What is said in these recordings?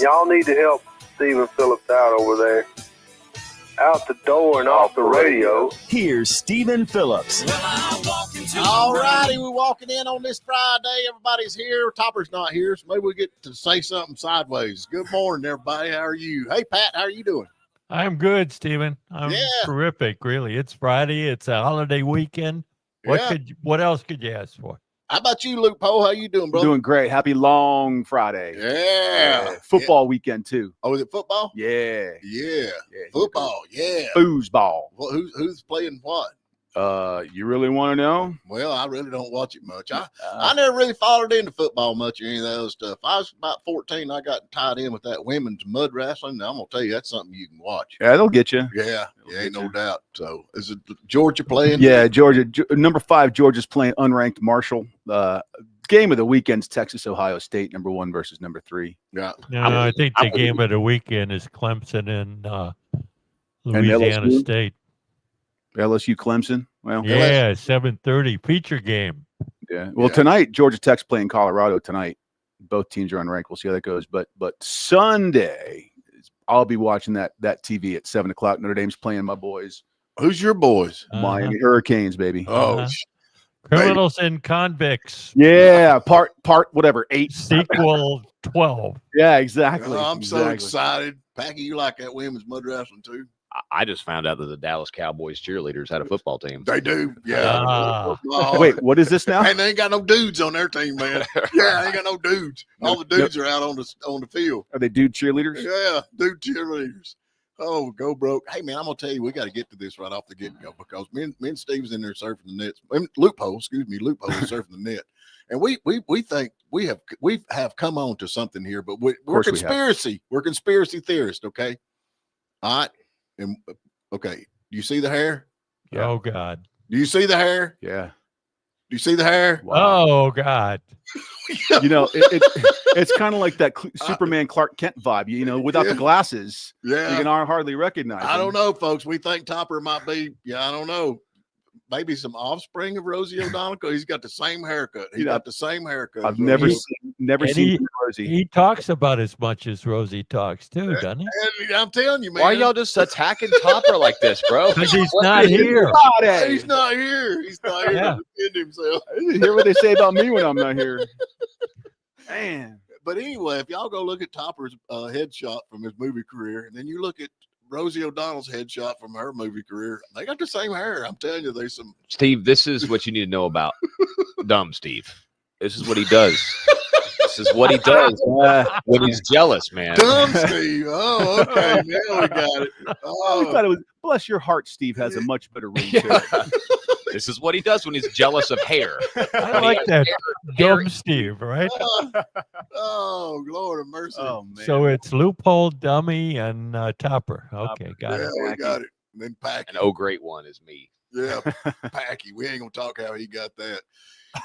Y'all need to help Stephen Phillips out over there. Out the door and off the radio. Here's Stephen Phillips. All righty, we're walking in on this Friday. Everybody's here. Topper's not here, so maybe we get to say something sideways. Good morning, everybody. How are you? Hey, Pat, how are you doing? I'm good, Stephen. I'm terrific, really. It's Friday. It's a holiday weekend. What else could you ask for? How about you, Luke Poe? How you doing, brother? Doing great. Happy long Friday. Yeah. Football weekend, too. Oh, is it football? Yeah. Football, yeah. Foosball. Well, who's playing what? You really want to know? Well, I really don't watch it much. I never really followed into football much or any of that other stuff. I was about 14. I got tied in with that women's mud wrestling. Now, I'm going to tell you, that's something you can watch. Yeah, they'll get you. Yeah, ain't no doubt. So, is it Georgia playing? Yeah, Georgia. Number 5, Georgia's playing unranked Marshall. Game of the weekend's Texas, Ohio State, number 1 versus number 3. Yeah. No, I think the game of the weekend is Clemson and Louisiana State. LSU Clemson. Well, yeah, 7:30 feature game. Yeah. Well, tonight Georgia Tech's playing Colorado tonight. Both teams are unranked. We'll see how that goes. But Sunday, I'll be watching that TV at 7:00. Notre Dame's playing my boys. Who's your boys? Miami Hurricanes, baby. Oh, criminals and convicts. Yeah, part whatever 8 sequel 12. Yeah, exactly. I'm so excited. Packy, you like that women's mud wrestling too? I just found out that the Dallas Cowboys cheerleaders had a football team. They do, yeah. Wait, what is this now? And they ain't got no dudes on their team, man. Yeah, they ain't got no dudes. All the dudes are out on the field. Are they dude cheerleaders? Yeah, dude cheerleaders. Oh, go broke. Hey, man, I'm going to tell you, we got to get to this right off the get-go because me and Steve's in there surfing the nets. Loophole is surfing the net. And we think we have come on to something here, but we're conspiracy. We're conspiracy theorists, okay? All right. And okay, do you see the hair? Yeah. Oh God. Do you see the hair? Yeah. Do you see the hair? Wow. Oh God. You know, it's kind of like that Superman Clark Kent vibe. You know, without the glasses, you can hardly recognize him. I don't know, folks. We think Topper might be. Yeah, I don't know. Maybe some offspring of Rosie O'Donnell. He's got the same haircut. He's got the same haircut. I've never seen Rosie. He talks about as much as Rosie talks too, doesn't he? And I'm telling you, man. Why are y'all just attacking Topper like this, bro? Because he's not here. He's not here. He's not here to defend himself. I didn't hear what they say about me when I'm not here. Man. But anyway, if y'all go look at Topper's headshot from his movie career, and then you look at Rosie O'Donnell's headshot from her movie career, they got the same hair. I'm telling you, there's some. Steve, this is what you need to know about dumb Steve. This is what he does. This is what he does when he's jealous, man. Dumb Steve. Oh, okay. Now we got it. Oh, I thought it was. Bless your heart, Steve has a much better ring to it. This is what he does when he's jealous of hair. I like that. Dumb Steve, right? Oh, Lord of mercy. Oh, man. So it's Loophole, Dummy, and Topper. Okay, got it. Yeah, we got it. And then Packy. And oh, great one is me. Yeah, Packy. We ain't going to talk how he got that.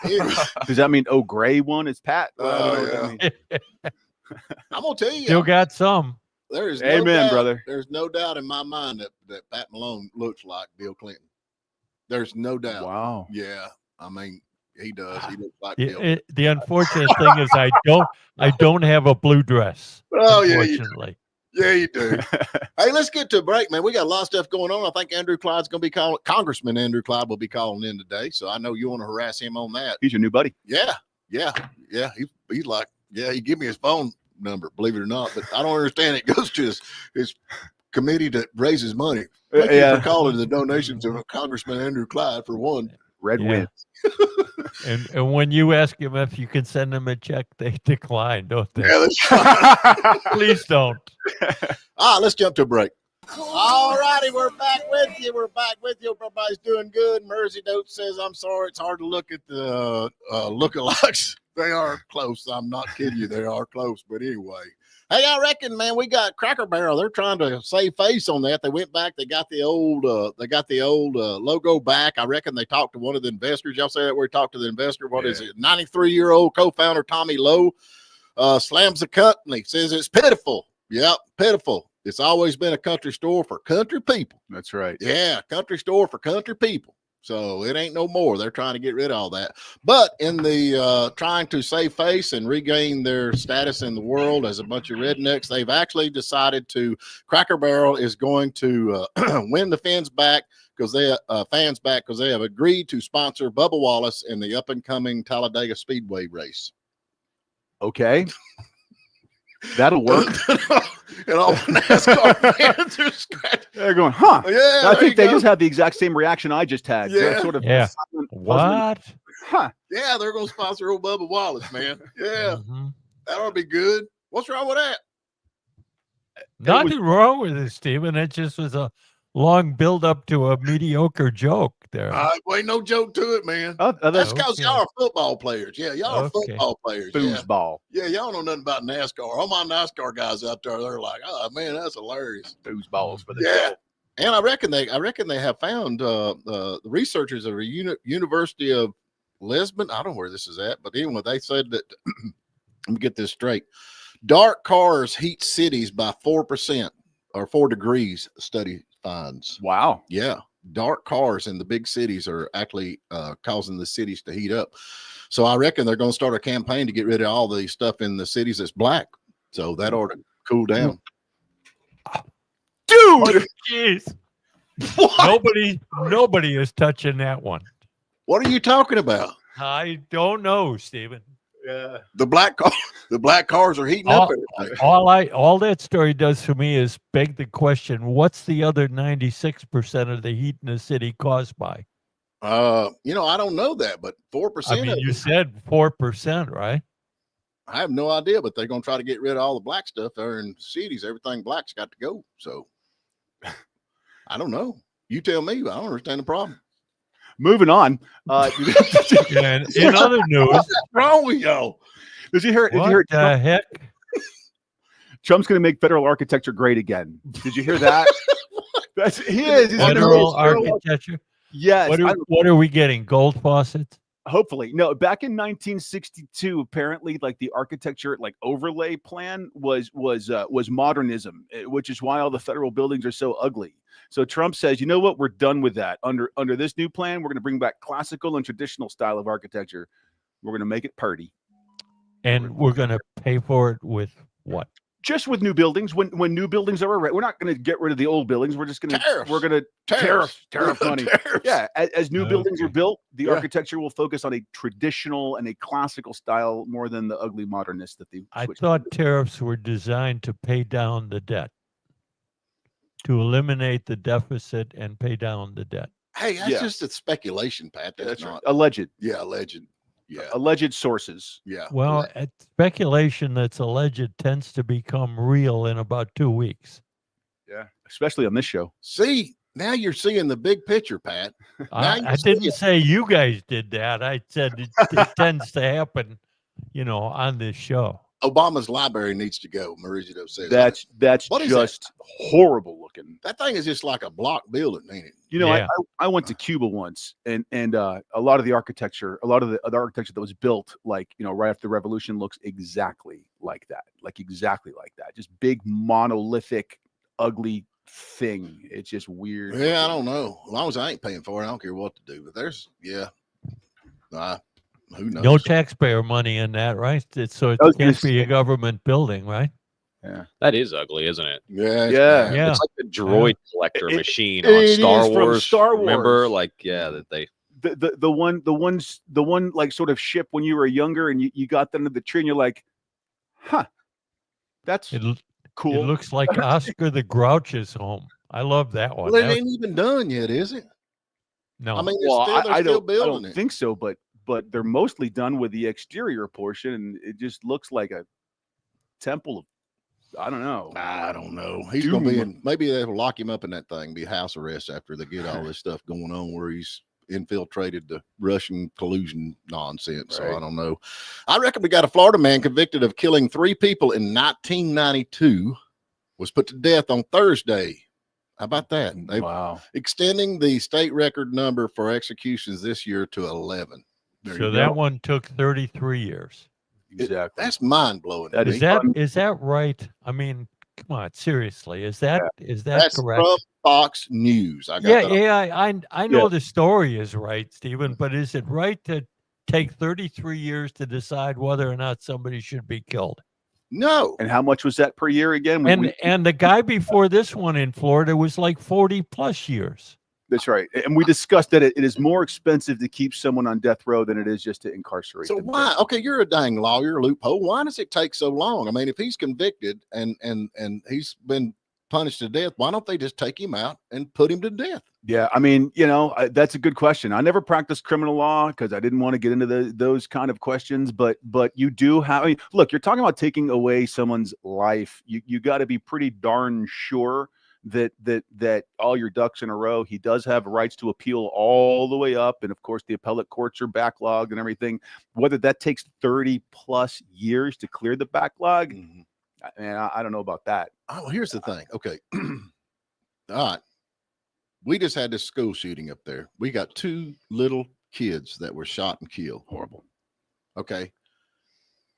Anyway. Does that mean gray one is Pat? I'm going to tell you. Still got some. There is brother. There's no doubt in my mind that Pat Malone looks like Bill Clinton. There's no doubt. Wow. Yeah. I mean, he does. He looks like Bill. The unfortunate thing is I don't have a blue dress. Oh, unfortunately. Yeah, you do. Hey, let's get to a break, man. We got a lot of stuff going on. I think Andrew Clyde's going to be calling. Congressman Andrew Clyde will be calling in today. So I know you want to harass him on that. He's your new buddy. Yeah. He's like, he give me his phone number, believe it or not. But I don't understand. It goes to his committee that raises money. Thank you for calling the donations of Congressman Andrew Clyde for one. Red wins. And when you ask him if you can send them a check, they decline, don't they? Yeah, that's right. Please don't. Let's jump to a break. All righty, we're back with you. Everybody's doing good. Mersey Dote says, I'm sorry, it's hard to look at the lookalikes. They are close. I'm not kidding you. They are close. But anyway. Hey, I reckon, man, we got Cracker Barrel. They're trying to save face on that. They went back. They got the old logo back. I reckon they talked to one of the investors. Y'all say that where he talked to the investor. What is it? 93-year-old co-founder Tommy Lowe slams the company. Says it's pitiful. Yep, pitiful. It's always been a country store for country people. That's right. Yeah, country store for country people. So it ain't no more. They're trying to get rid of all that. But in the trying to save face and regain their status in the world as a bunch of rednecks, they've actually decided to Cracker Barrel is going to win the fans back because they have agreed to sponsor Bubba Wallace in the up and coming Talladega Speedway race. Okay. That'll work. And all the NASCAR fans are scratching. They're going, huh? Yeah, I think they go. just had the exact same reaction I just had. Yeah. They're sort of What? Huh? Yeah, they're going to sponsor old Bubba Wallace, man. Yeah, Mhm. that ought to be good. What's wrong with that? Nothing wrong with it, Stephen. It just was a long build up to a mediocre joke there. Ain't no joke to it, man. That's That's because y'all are football players. Yeah, y'all are Okay. football players. Yeah. foosball. Yeah, y'all know nothing about NASCAR. All my NASCAR guys out there, they're like, oh man, that's hilarious. Foosballs for the Yeah. And I reckon they have found the researchers at a University of Lisbon. I don't know where this is at, but anyway, they said that let me get this straight. Dark cars heat cities by 4% or 4 degrees, study finds. Wow. Yeah. Dark cars in the big cities are actually causing the cities to heat up. So I reckon they're going to start a campaign to get rid of all the stuff in the cities that's black. So that ought to cool down. Dude. Jeez. What? Nobody is touching that one. What are you talking about? I don't know, Stephen. Yeah. The black cars are heating up everything. All that story does for me is beg the question: what's the other 96% of the heat in the city caused by? I don't know that, but 4%. I mean, you said 4%, right? I have no idea, but they're going to try to get rid of all the black stuff there in cities. Everything black's got to go. So I don't know. You tell me. I don't understand the problem. Moving on. And in other news, What's wrong with y'all? Did you hear? what the heck? Trump's going to make federal architecture great again. Did you hear that? He is. He's gonna Federal make architecture? Yes. What are we getting? Gold faucets? Hopefully. No, back in 1962, apparently, like the architecture, like overlay plan was modernism, which is why all the federal buildings are so ugly. So Trump says, you know what? We're done with that. Under this new plan, we're going to bring back classical and traditional style of architecture. We're going to make it pretty. And we're going to pay for it with what? Just with new buildings. When new buildings are erected, we're not going to get rid of the old buildings. We're just going to tariff money. Tariffs. Yeah, as new buildings are built, the Yeah. architecture will focus on a traditional and a classical style more than the ugly modernist that they. I switched thought to. tariffs were designed to pay down the debt, to eliminate the deficit and pay down the debt. Hey, that's Yeah. just a speculation, Pat. That's right. not. Alleged Yeah, Yeah, alleged sources. yeah. Well, speculation that's alleged tends to become real in about 2 weeks. Yeah, especially on this show. See, now you're seeing the big picture, Pat. I didn't say you guys did that. I said it tends to happen, on this show. Obama's library needs to go. Maurizio says That's What is just horrible looking. that thing is just like a block building, ain't it? Yeah. I went to Cuba once, and a lot of the architecture, the architecture that was built, like right after the revolution, looks exactly like that. Just big monolithic, ugly thing. It's just weird. Yeah, I don't know. As long as I ain't paying for it, I don't care what to do. But who knows? No taxpayer money in that, right? So it I was gonna can't be a government building, right? Yeah. That is ugly, isn't it? Yeah, Yeah. Yeah. It's like the droid collector It- machine it on is Star from Wars. Star Wars. Remember, that they. The one like sort of ship when you were younger and you got under the tree and you're like, huh, that's It cool. looks like Oscar the Grouch's home. I love that one. Well, it That was- ain't even done yet, is it? no, I mean, Well, they're I still don't building it. think so, but they're mostly done with the exterior portion, and it just looks like a temple of, I don't know. I don't know. He's Doom. gonna be in. Maybe they'll lock him up in that thing, be house arrest after they get all this stuff going on where he's infiltrated the Russian collusion nonsense. So I Right. don't know. I reckon we got a Florida man convicted of killing 3 people in 1992 was put to death on Thursday. How about that? They Wow. extending the state record number for executions this year to 11. so that one took 33 years. Exactly. That's mind blowing. That Is that right? I mean, Come on, seriously, is that That's correct? from Fox News. I got Yeah, that. yeah, I know the story is right, Stephen, but is it right to take 33 years to decide whether or not somebody should be killed? No. And how much was that per year again? And the guy before this one in Florida was like 40 plus years. That's right. And we discussed that it is more expensive to keep someone on death row than it is just to incarcerate So them. why? Okay, you're a dang lawyer, loophole. Why does it take so long? I mean, if he's convicted and he's been punished to death, why don't they just take him out and put him to death? Yeah, I mean, you know, that's a good question. I never practiced criminal law because I didn't want to get into those kind of questions. But you do have. I mean, look, you're talking about taking away someone's life. You got to be pretty darn sure that all your ducks in a row. He does have rights to appeal all the way up, and of course, the appellate courts are backlogged and everything. Whether that takes 30 plus years to clear the backlog, I don't know about that. Oh, here's the thing. Okay, all right. We just had this school shooting up there. We got 2 little kids that were shot and killed. Horrible. Okay.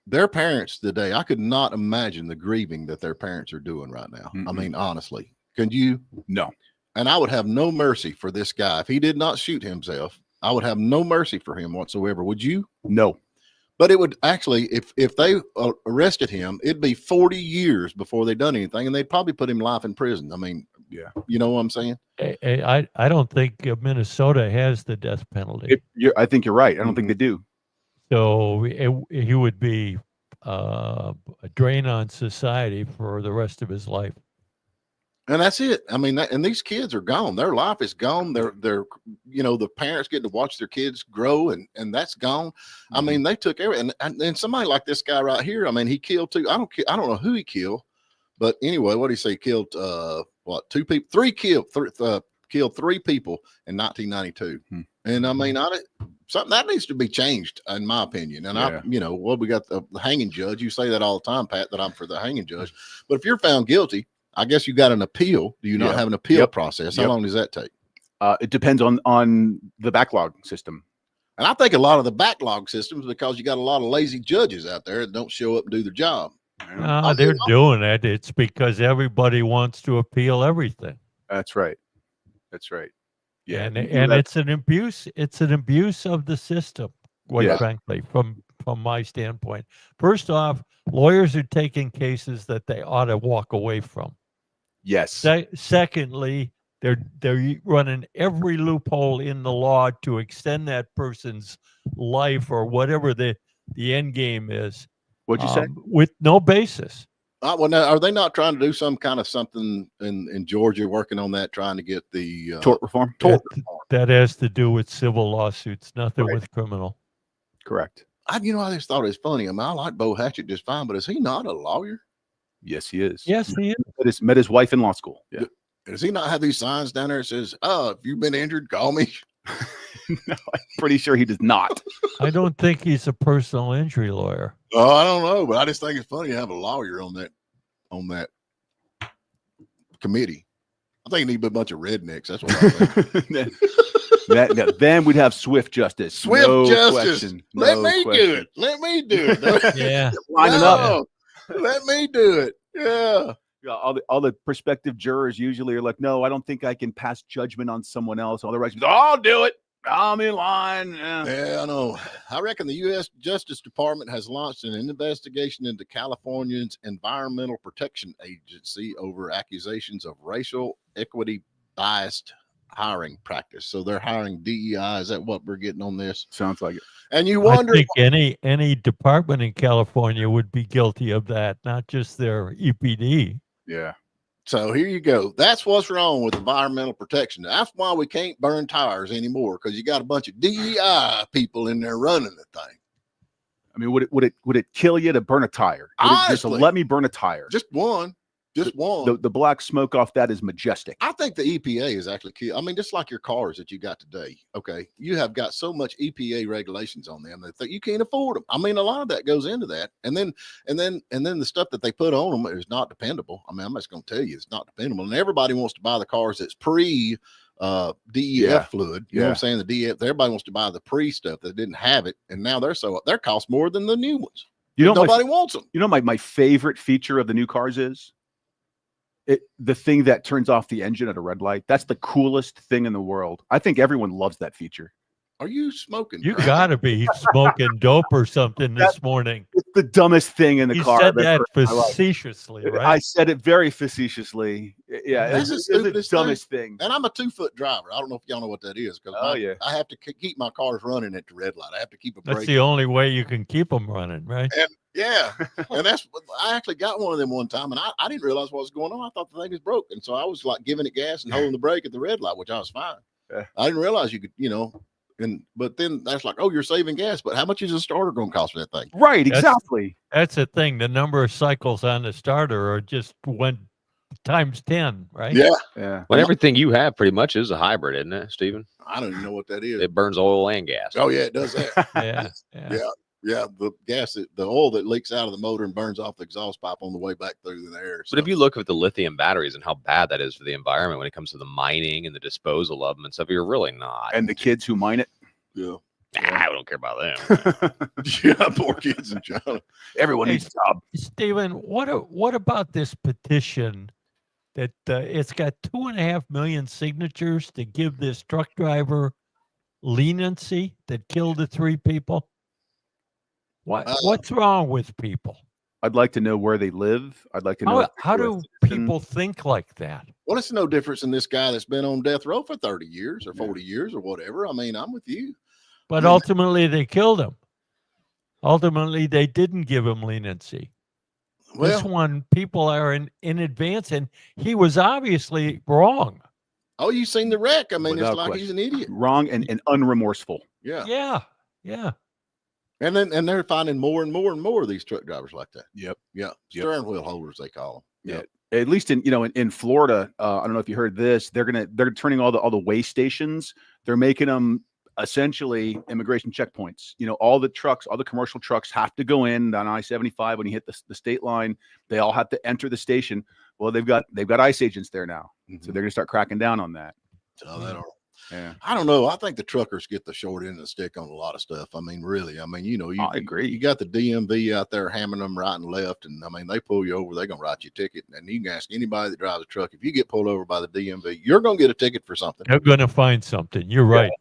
Their parents today, I could not imagine the grieving that their parents are doing right now. I mean, honestly, can you? No. And I would have no mercy for this guy. If he did not shoot himself, I would have no mercy for him whatsoever. Would you? No. But it would actually, if they arrested him, it'd be 40 years before they done anything, and they'd probably put him life in prison. I mean, yeah, you know what I'm saying? I don't think Minnesota has the death penalty. I think you're right. I don't think they do. So he would be a drain on society for the rest of his life. And that's it. I mean, and these kids are gone. Their life is gone. They're you know, the parents get to watch their kids grow, and that's gone. I mean, they took everything. And somebody like this guy right here, I mean, he killed 2. I don't know who he killed, but anyway, what did he say? He killed 2 people, 3 killed 3 people in 1992. And I mean, something that needs to be changed, in my opinion. And we got the hanging judge. You say that all the time, Pat, that I'm for the hanging judge. But if you're found guilty, I guess you got an appeal. Do you not have an appeal process? How long does that take? It depends on the backlog system. And I think a lot of the backlog systems, because you got a lot of lazy judges out there that don't show up and do their job. They're doing it. It's because everybody wants to appeal everything. That's right. That's right. Yeah, and it's an abuse. It's an abuse of the system, quite frankly, from my standpoint. First off, lawyers are taking cases that they ought to walk away from. Yes. Secondly, they're running every loophole in the law to extend that person's life or whatever the end game is. What'd you say? With no basis. Well, now, are they not trying to do some kind of something in Georgia, working on that, trying to get the tort reform? That has to do with civil lawsuits, nothing with criminal. Correct. I just thought it was funny. I mean, I like Bo Hatchett just fine, but is he not a lawyer? Yes, he is. Yes, he is. Met his wife in law school. Yeah. Does he not have these signs down there that says, "Oh, if you've been injured, call me"? No, I'm pretty sure he does not. I don't think he's a personal injury lawyer. Oh, I don't know, but I just think it's funny to have a lawyer on that committee. I think it needs a bunch of rednecks. That's what I think. Then we'd have swift justice. Swift justice. Question. Let me do it. Let me do it. Yeah. Lining up. Let me do it. Yeah. All the prospective jurors usually are like, no, I don't think I can pass judgment on someone else. All the rights, I'll do it. I'm in line. Yeah, I know. I reckon the U.S. Justice Department has launched an investigation into California's Environmental Protection Agency over accusations of racial equity biased hiring practice. So they're hiring DEI. Is that what we're getting on this? Sounds like it. And you wonder, I think any department in California would be guilty of that, not just their EPD. Yeah. So here you go. That's what's wrong with environmental protection. That's why we can't burn tires anymore, because you got a bunch of DEI people in there running the thing. I mean, would it kill you to burn a tire? Just let me burn a tire. Just one. Just one. The black smoke off that is majestic. I think the EPA is actually key. I mean, just like your cars that you got today. Okay, you have got so much EPA regulations on them that you can't afford them. I mean, a lot of that goes into that, and then the stuff that they put on them is not dependable. I mean, I'm just going to tell you, it's not dependable. And everybody wants to buy the cars that's pre DEF fluid. You know what I'm saying? The DEF. Everybody wants to buy the pre stuff that didn't have it, and now they're cost more than the new ones. Nobody wants them. You know, my favorite feature of the new cars is the thing that turns off the engine at a red light. That's the coolest thing in the world. I think everyone loves that feature. Are you smoking? You crack? gotta be smoking dope or something this morning. It's the dumbest thing in the You car. said I've ever that heard in my life. facetiously, I right? said it very facetiously. Yeah, That's it's the the stupidest dumbest thing. And I'm a 2-foot driver. I don't know if y'all know what that is because Oh, yeah. I have to keep my cars running at the red light. I have to keep a That's brake. the only way you can keep them running, right? And yeah, and I actually got one of them one time, and I didn't realize what was going on. I thought the thing was broke, and so I was like giving it gas and holding the brake at the red light, which I was fine. Yeah. I didn't realize you could, but then that's like, oh, you're saving gas, but how much is a starter going to cost for that thing? Right, exactly. That's the thing. The number of cycles on the starter are just went times 10, right? Yeah. But everything you have pretty much is a hybrid, isn't it, Stephen? I don't even know what that is. It burns oil and gas. Oh yeah, it does that. Yeah. Yeah, the gas, the oil that leaks out of the motor and burns off the exhaust pipe on the way back through the air. But if you look at the lithium batteries and how bad that is for the environment when it comes to the mining and the disposal of them and stuff, you're really not. And the kids who mine it. Yeah. I don't care about them. Yeah, poor kids in China. Everyone Hey, needs a job. Stephen, what about this petition that it's got 2.5 million signatures to give this truck driver leniency that killed the 3 people? What's wrong with people? I'd like to know where they live. I'd like to know How do people think like that? Well, it's no difference in this guy that's been on death row for 30 years or 40 years or whatever. I mean, I'm with you. But ultimately, they killed him. Ultimately, they didn't give him leniency. This Well, one, people are in advance, and he was obviously wrong. oh, you seen the wreck? I mean, Without it's like question. he's an idiot. Wrong and unremorseful. Yeah. Yeah. And they're finding more and more and more of these truck drivers like that. Yep. Yeah. Yep. Steering wheel holders, they call them. Yeah. At least in Florida, I don't know if you heard this. They're turning all the way stations. They're making them essentially immigration checkpoints. All the trucks, all the commercial trucks have to go in on I-75 when you hit the state line. They all have to enter the station. Well, they've got ICE agents there now, so they're going to start cracking down on that. Yeah. I don't know. I think the truckers get the short end of the stick on a lot of stuff. I mean, really. I mean, I agree. You got the DMV out there hammering them right and left, and I mean, they pull you over, they're gonna write you a ticket. And you can ask anybody that drives a truck, if you get pulled over by the DMV, you're gonna get a ticket for something. They're going to find something. You're right.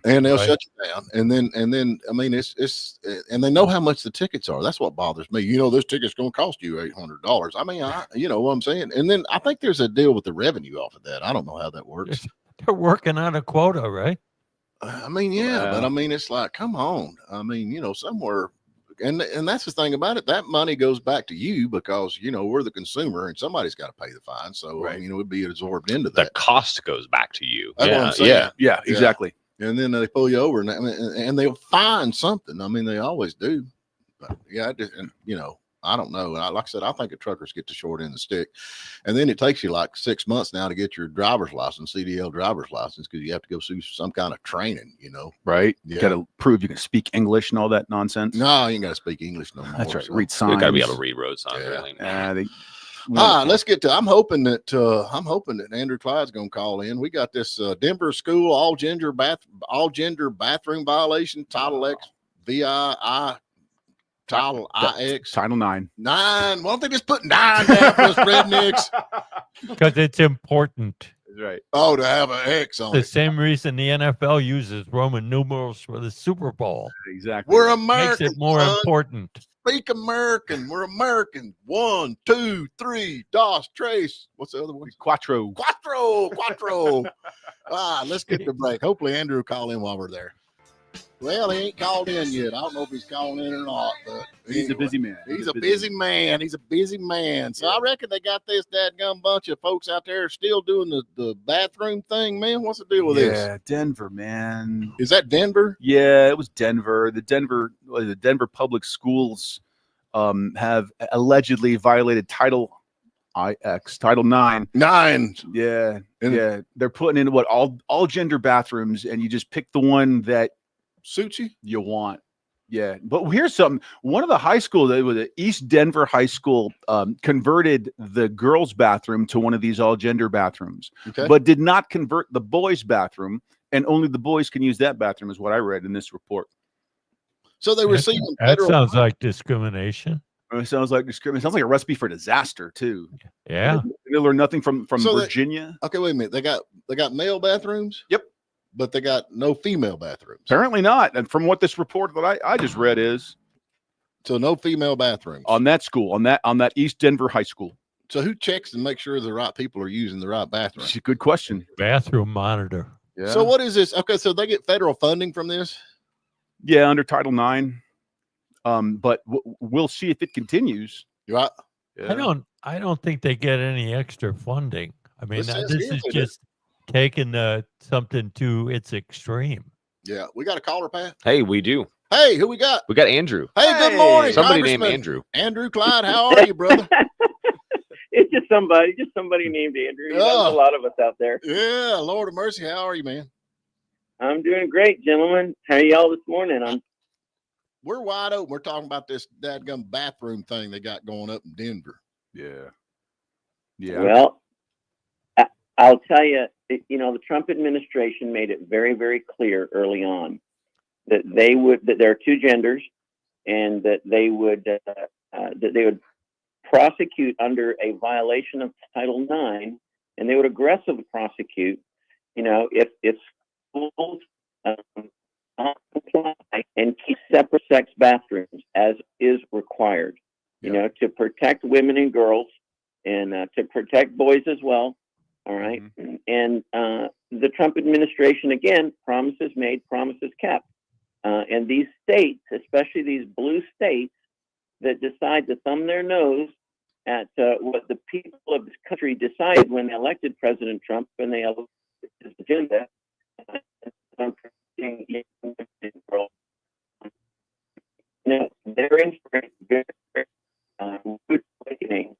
And they'll Right. shut you down. And then I mean, it's and they know how much the tickets are. That's what bothers me. This ticket's gonna cost you $800. I mean, you know what I'm saying? And then I think there's a deal with the revenue off of that. I don't know how that works. They're working on a quota, right? I mean, yeah, but I mean, it's like, come on. I mean, somewhere, and that's the thing about it. That money goes back to you because we're the consumer, and somebody's got to pay the fine. So I mean, it would be absorbed into The that. cost goes back to you. That's what I'm saying. Yeah, exactly. And then they pull you over, and they'll find something. I mean, they always do. But yeah, I don't know. Like I said, I think the truckers get the short end of the stick. And then it takes you like 6 months now to get your driver's license, CDL driver's license, because you have to go through some kind of training, Right? Yeah. You got to prove you can speak English and all that nonsense. No, you ain't got to speak English no more. That's right. so. Read You signs. got to be able to read road signs. Yeah. Really. Let's get to. I'm hoping that Andrew Clyde's going to call in. We got this Denver school all gender bathroom violation, Title X, VII, Title IX, Title 9. 9. Why don't they just put 9 down for us rednecks? Because it's important. That's right. Oh, to have an X on The it. same reason the NFL uses Roman numerals for the Super Bowl. Exactly. We're Makes American. it more son. important. Speak American. We're American. 1, 2, 3. Dos, Trace. What's the other one? Quattro. Quattro. Let's get the break. Hopefully Andrew will call in while we're there. Well, he ain't called in yet. I don't know if he's calling in or not, but He's a busy man. He's a busy man. He's a busy man. So I reckon they got this dadgum bunch of folks out there still doing the bathroom thing, man. What's the deal with this? Yeah, Denver, man. Is that Denver? Yeah, it was Denver. The Denver public schools have allegedly violated Title IX, Title 9. 9. Yeah, And- yeah. They're putting in all gender bathrooms, and you just pick the one that Suits you? you want. Yeah, but here's something. One of the high schools, it was East Denver High School, converted the girls' bathroom to one of these all gender bathrooms, Okay. but did not convert the boys' bathroom, and only the boys can use that bathroom, is what I read in this report. So they receiving That federal. sounds like discrimination. It sounds like discrimination. It sounds like a recipe for disaster too. Yeah. They learn nothing from So Virginia. Okay, wait a minute. They got male bathrooms. Yep. But they got no female bathrooms. Apparently not. And from what this report that I just read is, So no female bathrooms on that school, on that East Denver high school. So who checks and makes sure the right people are using the right bathroom? That's a good question. Bathroom monitor. Yeah. So what is this? Okay, so they get federal funding from this? Yeah, under Title IX. But we'll see if it continues. Right. Yeah. I don't think they get any extra funding. I mean, This says this here is they do. just taking something to its extreme. Yeah. We got a caller, Pat. Hey, we do. Hey, who we got? We got Andrew. Hey, good morning. Somebody named Congressman Andrew. Andrew Clyde, how are you, brother? It's just somebody named Andrew. There's a lot of us out there. Yeah, Lord of mercy. How are you, man? I'm doing great, gentlemen. How are y'all this morning? We're wide open. We're talking about this dadgum bathroom thing they got going up in Denver. Yeah. Yeah. Well, I'll tell you, the Trump administration made it very, very clear early on that that there are two genders, and that they would prosecute under a violation of Title IX, and they would aggressively prosecute, if schools comply and keep separate sex bathrooms as is required, to protect women and girls, and to protect boys as well. All right. Mm-hmm. And the Trump administration, again, promises made, promises kept. And these states, especially these blue states that decide to thumb their nose at what the people of this country decided when they elected President Trump, when they elected his agenda, they're in for a very, very rude awakening.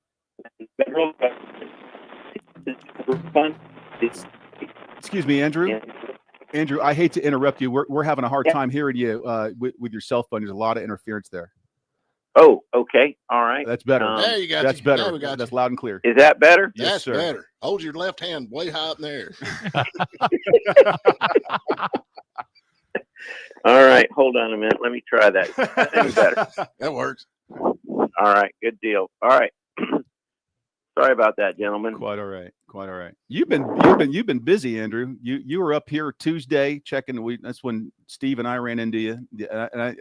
The federal government Excuse me, Andrew. Andrew, I hate to interrupt you. We're having a hard time hearing you with your cell phone. There's a lot of interference there. Oh, okay. All right. That's better. There you go. That's better. That's loud and clear. Is that better? Yes, That's sir. better. Hold your left hand way high up in the air. All right. Hold on a minute. Let me try that. Any better? That works. All right. Good deal. All right. Sorry about that, gentlemen. Quite all right. Quite all right. You've been busy, Andrew. You were up here Tuesday checking. That's when Steve and I ran into you.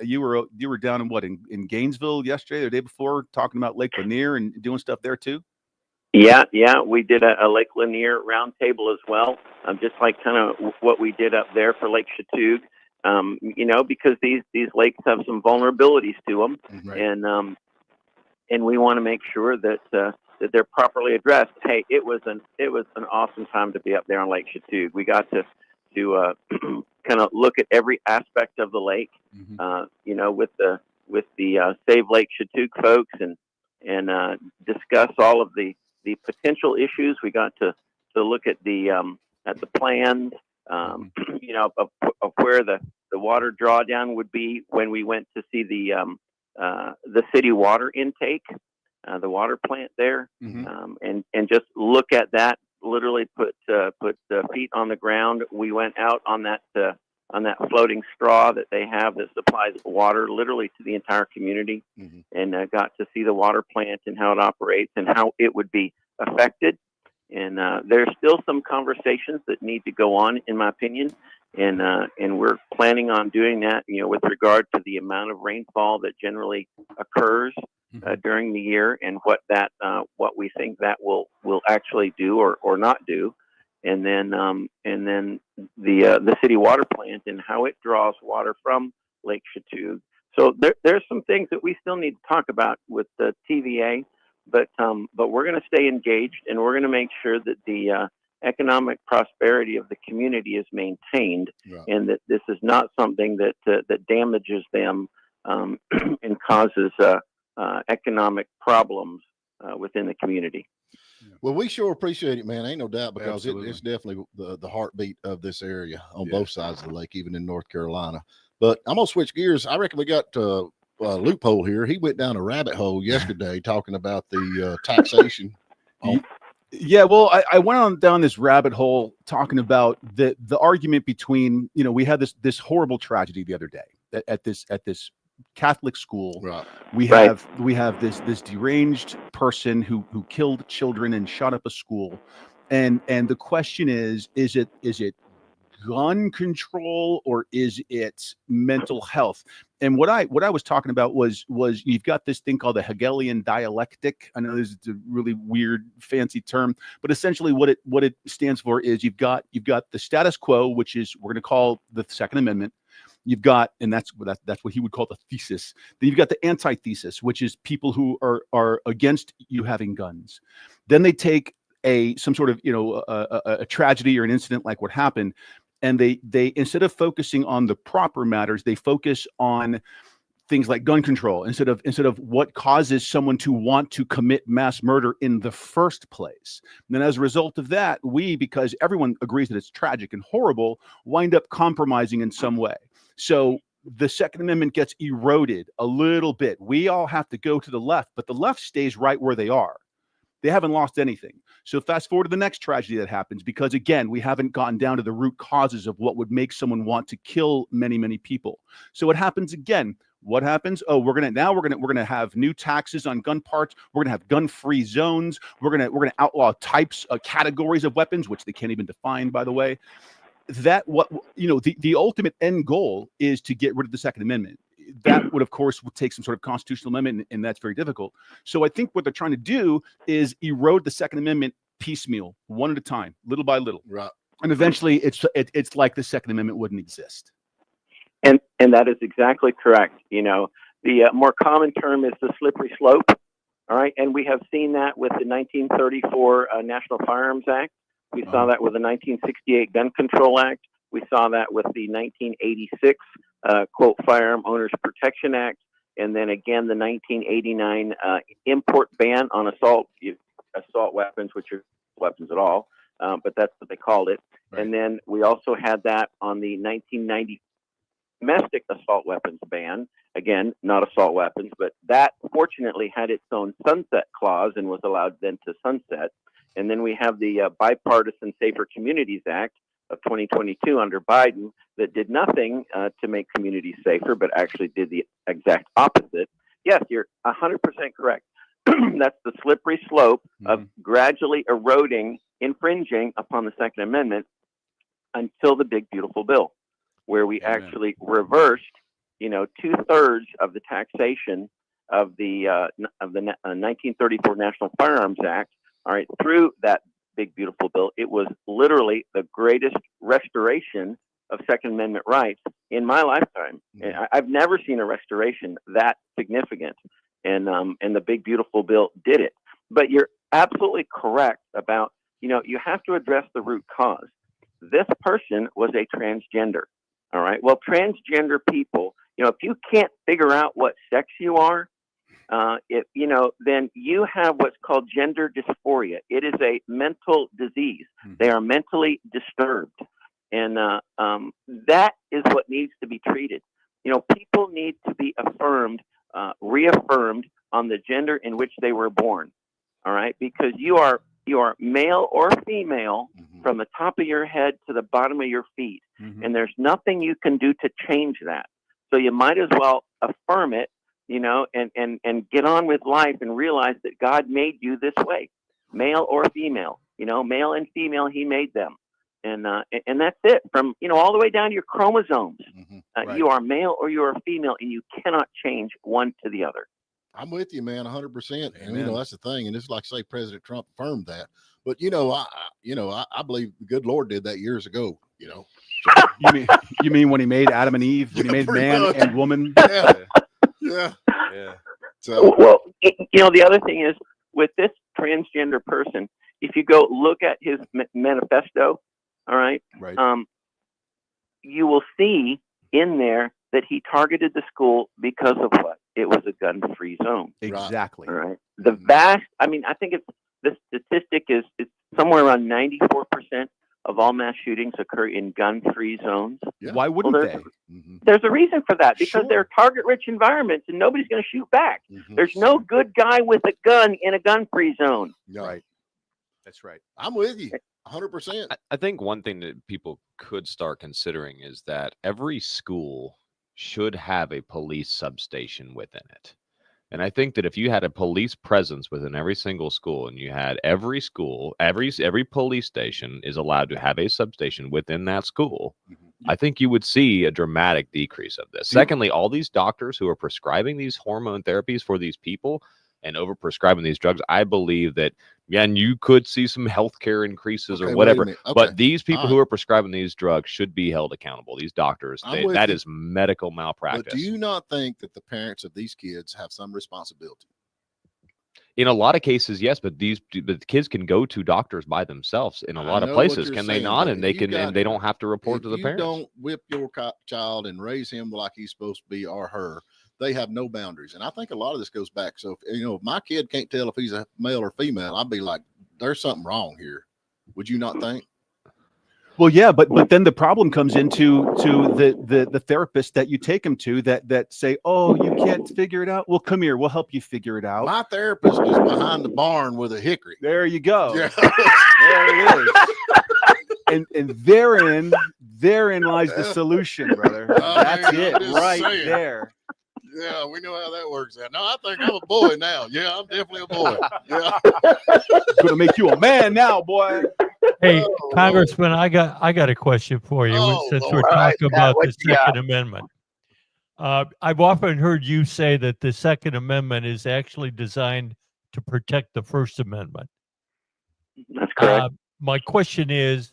You were down in Gainesville yesterday, or the day before, talking about Lake Lanier and doing stuff there too. Yeah. We did a Lake Lanier roundtable as well. Just like kind of what we did up there for Lake Chatuge. Because these lakes have some vulnerabilities to them, right. And we want to make sure that they're properly addressed. Hey, it was an awesome time to be up there on Lake Chatuge. We got to kind of look at every aspect of the lake, with the Save Lake Chatuge folks, and discuss all of the potential issues. We got to look at the plans, of where the water drawdown would be when we went to see the city water intake. The water plant there, and just look at that. Literally put feet on the ground. We went out on that floating straw that they have that supplies water literally to the entire community, and got to see the water plant and how it operates and how it would be affected. And there's still some conversations that need to go on, in my opinion, and we're planning on doing that. With regard to the amount of rainfall that generally occurs during the year, and what we think that will actually do or not do, and then the city water plant and how it draws water from Lake Chatuge. So there's some things that we still need to talk about with the TVA, but we're going to stay engaged, and we're going to make sure that the economic prosperity of the community is maintained, and that this is not something that damages them and causes economic problems within the community. Well, we sure appreciate it, man. Ain't no doubt, because it's definitely the heartbeat of this area on both sides of the lake, even in North Carolina. But I'm going to switch gears. I reckon we got a loophole here. He went down a rabbit hole yesterday talking about the taxation. Yeah, well, I went on down this rabbit hole talking about the argument between, we had this horrible tragedy the other day at this Catholic school. Right. We have this deranged person who killed children and shot up a school, and the question is it gun control or is it mental health? And what I was talking about was you've got this thing called the Hegelian dialectic. I know this is a really weird fancy term, but essentially what it stands for is you've got the status quo, which is we're going to call the Second Amendment. You've got, and that's what he would call the thesis. Then you've got the antithesis, which is people who are against you having guns. Then they take some sort of a tragedy or an incident like what happened, and they instead of focusing on the proper matters, they focus on things like gun control instead of what causes someone to want to commit mass murder in the first place. And then as a result of that, because everyone agrees that it's tragic and horrible, wind up compromising in some way. So the Second Amendment gets eroded a little bit. We all have to go to the left, but the left stays right where they are. They haven't lost anything. So fast forward to the next tragedy that happens, because again, we haven't gotten down to the root causes of what would make someone want to kill many, many people. So it happens again. What happens? Oh, we're gonna have new taxes on gun parts. We're gonna have gun-free zones. We're gonna outlaw types, categories of weapons, which they can't even define, by the way. The ultimate end goal is to get rid of the Second Amendment. That would, of course, take some sort of constitutional amendment, and that's very difficult. So I think what they're trying to do is erode the Second Amendment piecemeal, one at a time, little by little. Right. And eventually it's like the Second Amendment wouldn't exist. And that is exactly correct. The more common term is the slippery slope. All right. And we have seen that with the 1934 National Firearms Act. We saw that with the 1968 Gun Control Act. We saw that with the 1986 quote Firearm Owners Protection Act, and then again the 1989 import ban on assault weapons, which are weapons at all, but that's what they called it. Right. And then we also had that on the 1990 domestic assault weapons ban. Again, not assault weapons, but that fortunately had its own sunset clause and was allowed then to sunset. And then we have the Bipartisan Safer Communities Act of 2022 under Biden that did nothing to make communities safer, but actually did the exact opposite. Yes, you're 100% correct. That's the slippery slope of gradually eroding, infringing upon the Second Amendment until the big, beautiful bill, where we actually reversed, 2/3 of the taxation of the 1934 National Firearms Act. All right, through that big, beautiful bill. It was literally the greatest restoration of Second Amendment rights in my lifetime. And I've never seen a restoration that significant. And the big, beautiful bill did it. But you're absolutely correct about, you have to address the root cause. This person was a transgender. All right. Well, transgender people, if you can't figure out what sex you are, then you have what's called gender dysphoria. It is a mental disease. They are mentally disturbed. And that is what needs to be treated. People need to be reaffirmed on the gender in which they were born. All right. Because you are male or female from the top of your head to the bottom of your feet. And there's nothing you can do to change that. So you might as well affirm it, and get on with life and realize that God made you this way, male or female, male and female, he made them. And that's it from, all the way down to your chromosomes. Right. You are male or you are female, and you cannot change one to the other. I'm with you, man, 100%. And, that's the thing. And it's like, say, President Trump affirmed that. But, I believe the good Lord did that years ago, So. You mean when he made Adam and Eve, when he made man and woman? Yeah. So, well, the other thing is with this transgender person, if you go look at his manifesto, all right, you will see in there that he targeted the school because of what? It was a gun-free zone. Exactly. All right. The I think the statistic is it's somewhere around 94% of all mass shootings occur in gun-free zones. Yeah. Why wouldn't they? There's a reason for that, because they're target-rich environments and nobody's going to shoot back. There's no good guy with a gun in a gun-free zone. Right. That's right. I'm with you 100%. I think one thing that people could start considering is that every school should have a police substation within it. And I think that if you had a police presence within every single school, and you had every school, every police station is allowed to have a substation within that school, I think you would see a dramatic decrease of this. Secondly, all these doctors who are prescribing these hormone therapies for these people and overprescribing these drugs, I believe that, yeah, and you could see some healthcare increases or whatever. But these people who are prescribing these drugs should be held accountable. These doctors, that is medical malpractice. But do you not think that the parents of these kids have some responsibility? In a lot of cases, yes, but the kids can go to doctors by themselves in a lot of places, can they not? And they can, and they don't have to report to the parents. If you don't whip your child and raise him like he's supposed to be, or her, they have no boundaries. And I think a lot of this goes back. So, if my kid can't tell if he's a male or female, I'd be like, there's something wrong here. Would you not think? Well, yeah, but then the problem comes into the therapist that you take him to that say, oh, you can't figure it out. Well, come here, we'll help you figure it out. My therapist is behind the barn with a hickory. There you go. Yeah. There it is. And therein lies the solution, brother. That's it, right there. Yeah, we know how that works out. No, I think I'm a boy now. Yeah, I'm definitely a boy. Yeah. It's gonna make you a man now, boy. Hey, Congressman, I got a question for you, since we're talking about the Second Amendment. I've often heard you say that the Second Amendment is actually designed to protect the First Amendment. That's correct. My question is,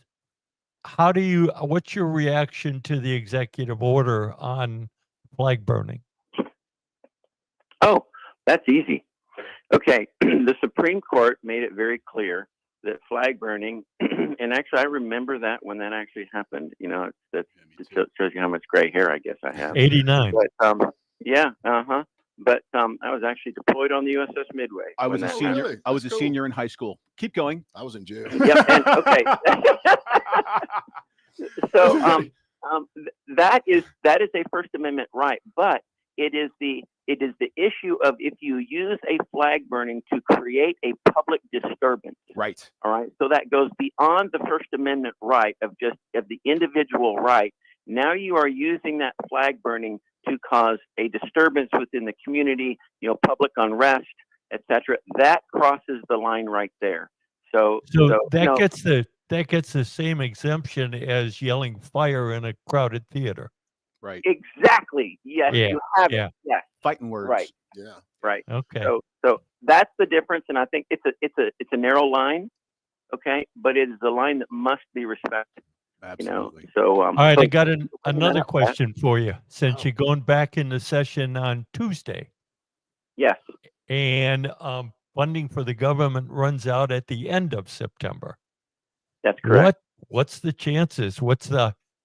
what's your reaction to the executive order on flag burning? Oh, that's easy. Okay, the Supreme Court made it very clear that flag burning, and actually I remember that when that actually happened. It shows you how much gray hair I guess I have. 89. But yeah, But I was actually deployed on the USS Midway. I was a senior. Really? I was a senior in high school. Keep going. I was in jail. Yep. And, okay. So that is a First Amendment right, but it is the issue of if you use a flag burning to create a public disturbance. Right. All right. So that goes beyond the First Amendment right of the individual right. Now you are using that flag burning to cause a disturbance within the community, public unrest, etc. That crosses the line right there. So that gets the same exemption as yelling fire in a crowded theater. Right. Exactly. Yes, Yeah. you have Yeah. it. Yes. Fighting words. Right. Yeah. Right. Okay. So that's the difference, and I think it's a narrow line, okay, but it is a line that must be respected. Absolutely. So all right, I got another question for you. Since you're going back into session on Tuesday, yes, and funding for the government runs out at the end of September. that's correct. What's the chances?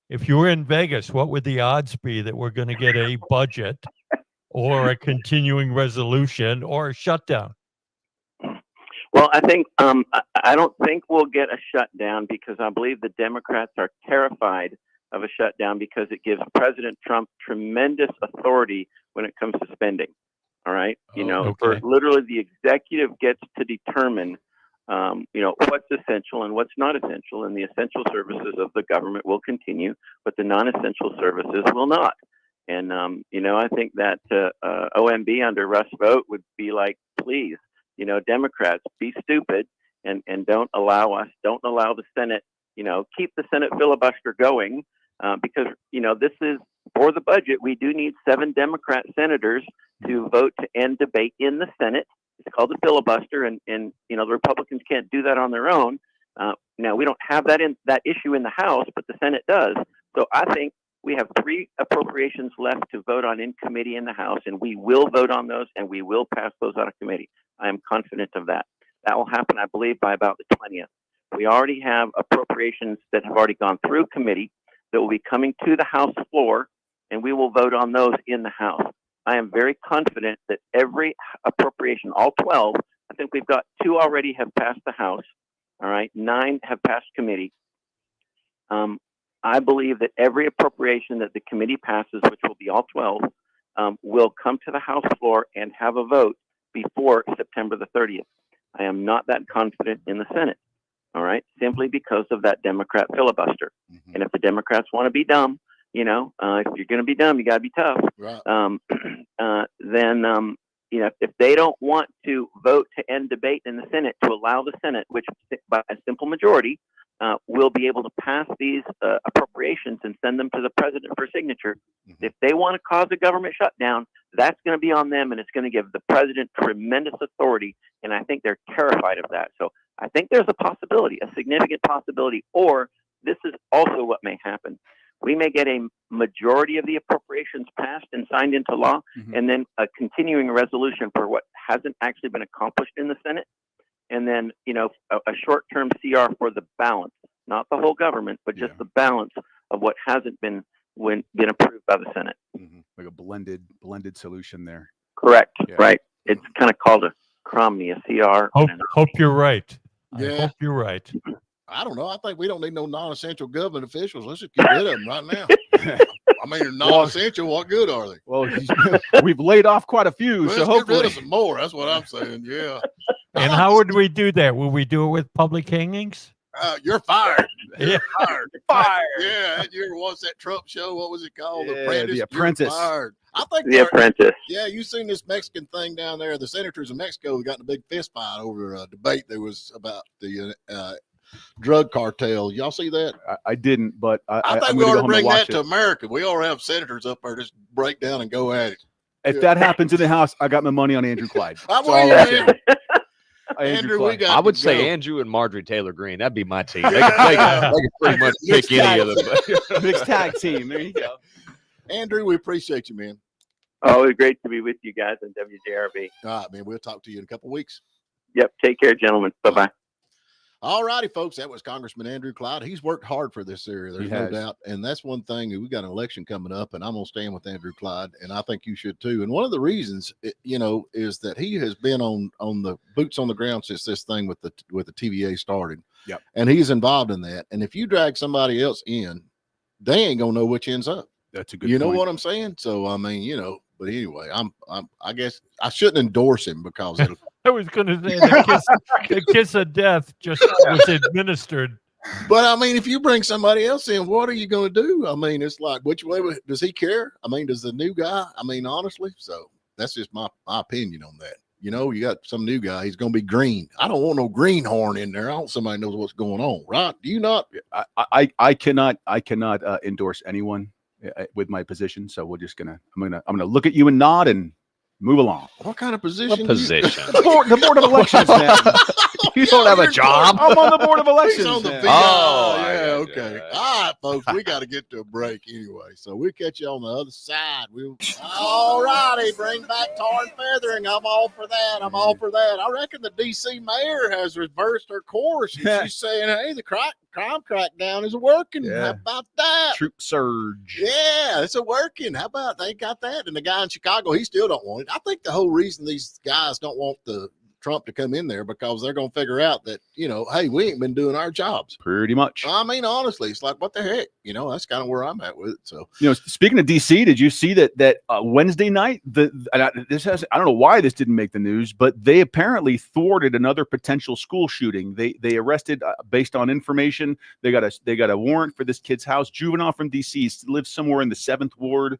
If you were in Vegas, what would the odds be that we're going to get a budget or a continuing resolution or a shutdown? Well, I think I don't think we'll get a shutdown because I believe the Democrats are terrified of a shutdown because it gives President Trump tremendous authority when it comes to spending. All right, for literally the executive gets to determine, what's essential and what's not essential, and the essential services of the government will continue, but the non-essential services will not. And I think that OMB under Russ Vogt would be like, please. Democrats, be stupid and don't allow the Senate, keep the Senate filibuster going because, this is for the budget. We do need 7 Democrat senators to vote to end debate in the Senate. It's called the filibuster, and the Republicans can't do that on their own. Now, we don't have that issue in the House, but the Senate does. So I think we have 3 appropriations left to vote on in committee in the House, and we will vote on those, and we will pass those out of committee. I am confident of that. That will happen, I believe, by about the 20th. We already have appropriations that have already gone through committee that will be coming to the House floor, and we will vote on those in the House. I am very confident that every appropriation, all 12, I think we've got 2 already have passed the House, all right, 9 have passed committee. I believe that every appropriation that the committee passes, which will be all 12, will come to the House floor and have a vote before September the 30th. I am not that confident in the Senate, all right, simply because of that Democrat filibuster. Mm-hmm. And if the Democrats want to be dumb, if you're going to be dumb, you got to be tough. Right. Then if they don't want to vote to end debate in the Senate, to allow the Senate, which by a simple majority will be able to pass these appropriations and send them to the president for signature. Mm-hmm. If they want to cause a government shutdown, that's going to be on them, and it's going to give the president tremendous authority. And I think they're terrified of that. So I think there's a possibility, a significant possibility, or this is also what may happen. We may get a majority of the appropriations passed and signed into law, and then a continuing resolution for what hasn't actually been accomplished in the Senate. And then, a short-term CR for the balance, not the whole government, but just the balance of what hasn't been approved by the Senate. Like a blended solution there. Correct. Yeah. Right. It's kind of called a CROMNY, a CR. Hope you're right. Yeah. I hope you're right. I don't know. I think we don't need no non-essential government officials. Let's just get rid of them right now. I mean, they're non-essential. What good are they? Well, we've laid off quite a few, Let's so get hopefully rid of some more. That's what I'm saying. Yeah. And how would we do that? Will we do it with public hangings? You're fired. Yeah. Fired. Yeah. You ever watched that Trump show? What was it called? Yeah, The The Apprentice. You're Apprentice. fired. I think The Apprentice. Yeah, you seen this Mexican thing down there? The senators of Mexico got in a big fist fight over a debate that was about the drug cartel. Y'all see that? I didn't, but I think I'm we gonna ought go to home bring and watch that to it. America. We ought to have senators up there just break down and go at it. If that happens in the House, I got my money on Andrew Clyde. I'm That's all with you, I'm man. saying. Andrew, we Clyde. got I would to say go. Andrew and Marjorie Taylor Greene. That'd be my team. They could pretty much pick any of them. Mixed tag team. There you go. Andrew, we appreciate you, man. Always great to be with you guys on WJRB. All right, man. We'll talk to you in a couple of weeks. Yep. Take care, gentlemen. Bye-bye. All righty, folks. That was Congressman Andrew Clyde. He's worked hard for this area. There's no doubt. And that's one thing. We got an election coming up, and I'm going to stand with Andrew Clyde, and I think you should too. And one of the reasons, is that he has been on the boots on the ground since this thing with the TVA started. Yep. And he's involved in that. And if you drag somebody else in, they ain't going to know which ends up. That's a good You know point. what I'm saying? So, I mean, but anyway, I guess I shouldn't endorse him because it'll I was going to say the kiss of death just was administered. But I mean, if you bring somebody else in, what are you going to do? I mean, it's like, which way does he care? I mean, does the new guy? I mean, honestly, so that's just my opinion on that. You got some new guy. He's going to be green. I don't want no greenhorn in there. I want somebody who knows what's going on, right? Do you not? I cannot endorse anyone with my position. So I'm gonna look at you and nod and move along. What kind of position? What position? The board of elections, man. You don't have a job. I'm on the board of elections. He's on the man. VI. Oh, yeah, I got okay. you. All right, folks, we got to get to a break anyway. So we'll catch you on the other side. All righty, bring back tar and feathering. I'm all for that. I reckon the D.C. mayor has reversed her course. And she's saying, hey, the crime crackdown is working. Yeah. How about that? Troop surge. Yeah, it's a working. How about they got that? And the guy in Chicago, he still don't want it. I think the whole reason these guys don't want the Trump to come in there because they're going to figure out that, hey, we ain't been doing our jobs. Pretty much. I mean, honestly, it's like, what the heck? That's kind of where I'm at with it. So, Speaking of DC, did you see that Wednesday night? I don't know why this didn't make the news, but they apparently thwarted another potential school shooting. They arrested based on information. They got a warrant for this kid's house. Juvenile from DC, lives somewhere in the 7th Ward.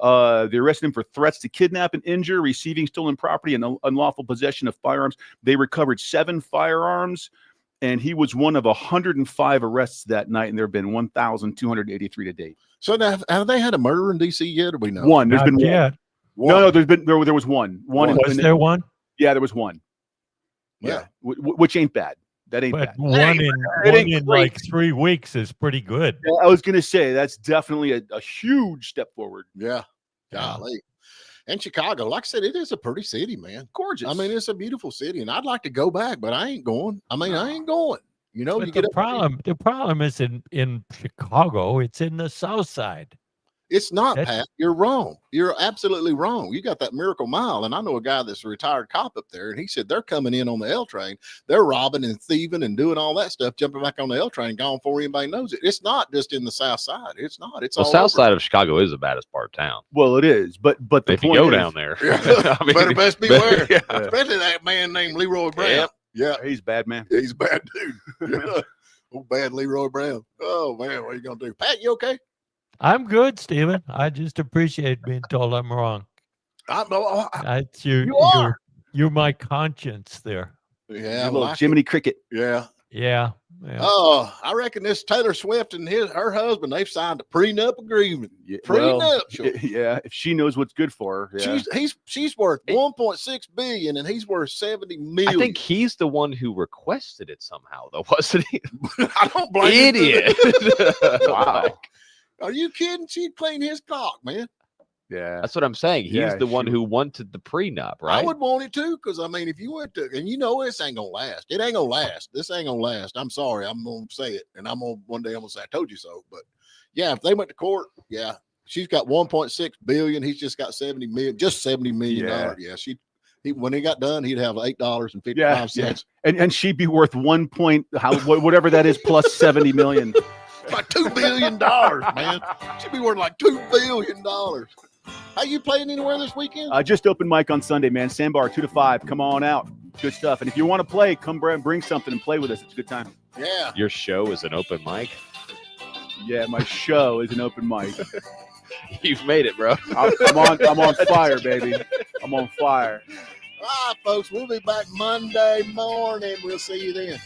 They arrested him for threats to kidnap and injure, receiving stolen property, and unlawful possession of firearms. They recovered 7 firearms, and he was one of 105 arrests that night, and there have been 1,283 to date. So now, have they had a murder in D.C. yet, or we know? One. There's Not been yet. One. No, there was one. Was there one? Yeah, there was one. Yeah. Which ain't bad. That ain't But bad. one in like 3 weeks is pretty good. I was going to say that's definitely a huge step forward. Yeah. Golly. And Chicago, like I said, it is a pretty city, man. Gorgeous. I mean, it's a beautiful city, and I'd like to go back, but I ain't going. I ain't going. But you get the problem is in Chicago. It's in the South Side. It's not, Pat. You're wrong. You're absolutely wrong. You got that Miracle Mile, and I know a guy that's a retired cop up there, and he said they're coming in on the L train. They're robbing and thieving and doing all that stuff, jumping back on the L train, gone before anybody knows it. It's not just in the South Side. It's not. It's all South over. side of Chicago is the baddest part of town. Well, it is, but the If you point go is, down there, Yeah. I mean, Better best beware. yeah. Especially that man named Leroy Brown. Yep. Yeah. he's a bad man. He's a bad dude. Yeah. Oh, bad Leroy Brown. Oh, man, what are you going to do? Pat, you okay? I'm good, Stephen. I just appreciate being told I'm wrong. You You're my conscience there. Yeah, Your little Jiminy Cricket. Yeah. Yeah. Oh, I reckon this Taylor Swift and her husband, they've signed a prenup agreement. Yeah, Prenuptial. Yeah, if she knows what's good for her. Yeah. She's worth 1.6 billion and he's worth 70 million. I think he's the one who requested it somehow, though, wasn't he? I don't blame Idiot. Wow. Are you kidding? She'd clean his cock, man. Yeah. That's what I'm saying. He's Yeah, the one who wanted the prenup, right? I would want it too, because I mean, if you went to, and you know, this ain't gonna last. It ain't gonna last. This ain't gonna last. I'm sorry. I'm gonna say it, and one day I'm gonna say I told you so. But yeah, if they went to court, yeah, she's got 1.6 billion. He's just got 70 million, just 70 million dollars. Yeah, when he got done, he'd have $8.55. Yeah. And she'd be worth whatever that is plus 70 million. Like $2 billion, man. She'd be worth like $2 billion. How you playing anywhere this weekend? Just open mic on Sunday, man. Sandbar 2 to 5. Come on out. Good stuff. And if you want to play, come bring something and play with us. It's a good time. Yeah. Your show is an open mic. Yeah, my show is an open mic. You've made it, bro. I'm on fire, baby. I'm on fire. All right, folks. We'll be back Monday morning. We'll see you then.